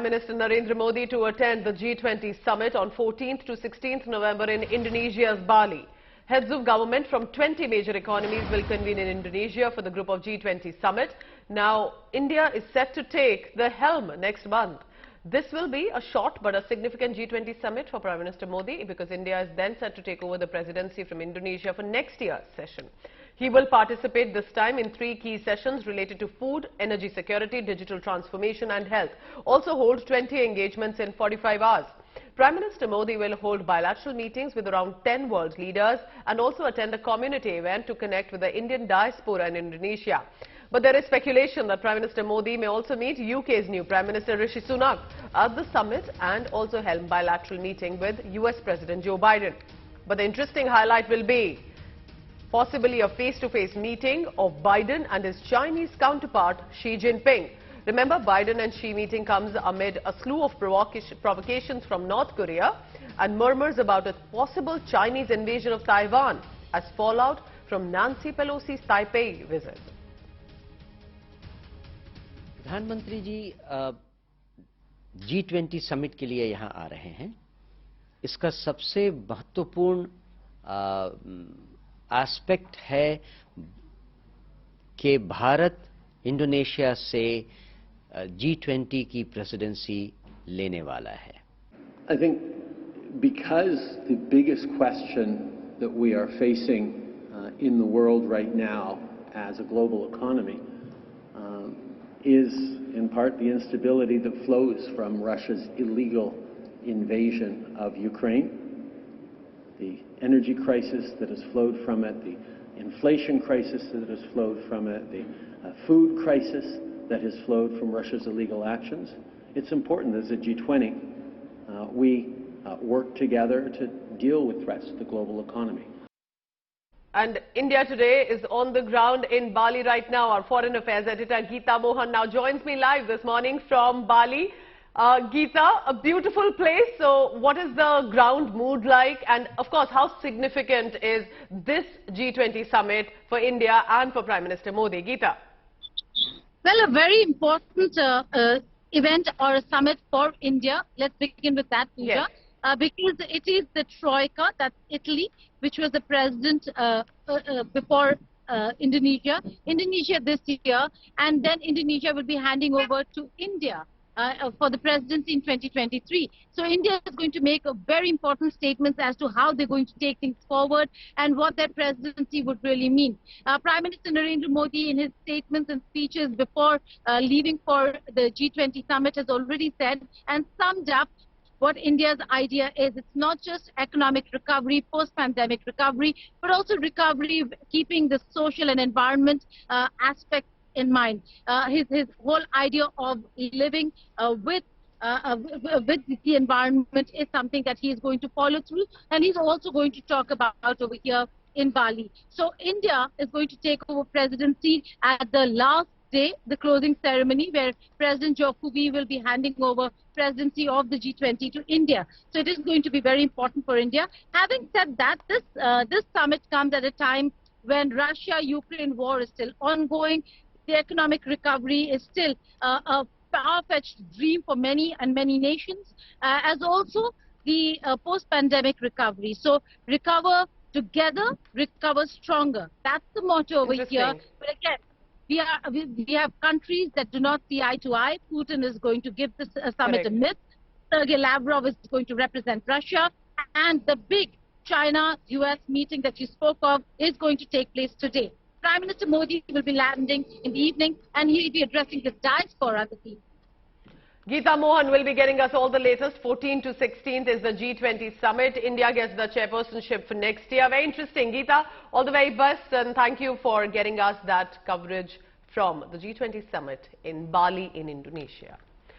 Minister Narendra Modi to attend the G20 summit on 14th to 16th November in Indonesia's Bali. Heads of government from 20 major economies will convene in Indonesia for the group of G20 summit. Now, India is set to take the helm next month. This will be a short but a significant G20 summit for Prime Minister Modi because India is then set to take over the presidency from Indonesia for next year's session. He will participate this time in 3 key sessions related to food, energy security, digital transformation and health. Also hold 20 engagements in 45 hours. Prime Minister Modi will hold bilateral meetings with around 10 world leaders and also attend a community event to connect with the Indian diaspora in Indonesia. But there is speculation that Prime Minister Modi may also meet UK's new Prime Minister Rishi Sunak at the summit and also held bilateral meeting with US President Joe Biden. But the interesting highlight will be possibly a face-to-face meeting of Biden and his Chinese counterpart Xi Jinping. Remember, Biden and Xi meeting comes amid a slew of provocations from North Korea and murmurs about a possible Chinese invasion of Taiwan as fallout from Nancy Pelosi's Taipei visit. प्रधानमंत्री जी G20 summit के लिए यहाँ आ रहे हैं। इसका सबसे महत्वपूर्ण aspect है कि भारत इंडोनेशिया से G20 की प्रेसिडेंसी लेने वाला है। I think because the biggest question that we are facing in the world right now as a global economy is in part the instability that flows from Russia's illegal invasion of Ukraine, the energy crisis that has flowed from it, the inflation crisis that has flowed from it, the food crisis that has flowed from Russia's illegal actions. It's important as a G20 we work together to deal with threats to the global economy. And India today is on the ground in Bali right now. Our Foreign Affairs editor Geeta Mohan now joins me live this morning from Bali. Geeta, a beautiful place. So what is the ground mood like? And of course, how significant is this G20 summit for India and for Prime Minister Modi? Geeta. Well, a very important event or a summit for India. Let's begin with that, Pooja. Yes. Because it is the Troika, that's Italy, which was the president before Indonesia. Indonesia this year, and then Indonesia will be handing over to India for the presidency in 2023. So India is going to make a very important statements as to how they're going to take things forward and what their presidency would really mean. Prime Minister Narendra Modi, in his statements and speeches before leaving for the G20 summit, has already said and summed up what India's idea is. It's not just economic recovery, post-pandemic recovery, but also recovery keeping the social and environment aspect in mind. His whole idea of living with the environment is something that he is going to follow through, and he's also going to talk about over here in Bali. So India is going to take over presidency at the last day, the closing ceremony, where President Jokowi will be handing over presidency of the G20 to India. So it is going to be very important for India. Having said that, this summit comes at a time when Russia-Ukraine war is still ongoing. The economic recovery is still a far-fetched dream for many nations, as also the post-pandemic recovery. So recover together, recover stronger. That's the motto over here. But again, we have countries that do not see eye to eye. Putin is going to give this summit a miss. Sergei Lavrov is going to represent Russia. And the big China-US meeting that you spoke of is going to take place today. Prime Minister Modi will be landing in the evening and he will be addressing the diaspora this evening. Geeta Mohan will be getting us all the latest. 14th to 16th is the G20 summit. India gets the chairpersonship for next year. Very interesting. Geeta, all the very best and thank you for getting us that coverage from the G20 summit in Bali in Indonesia.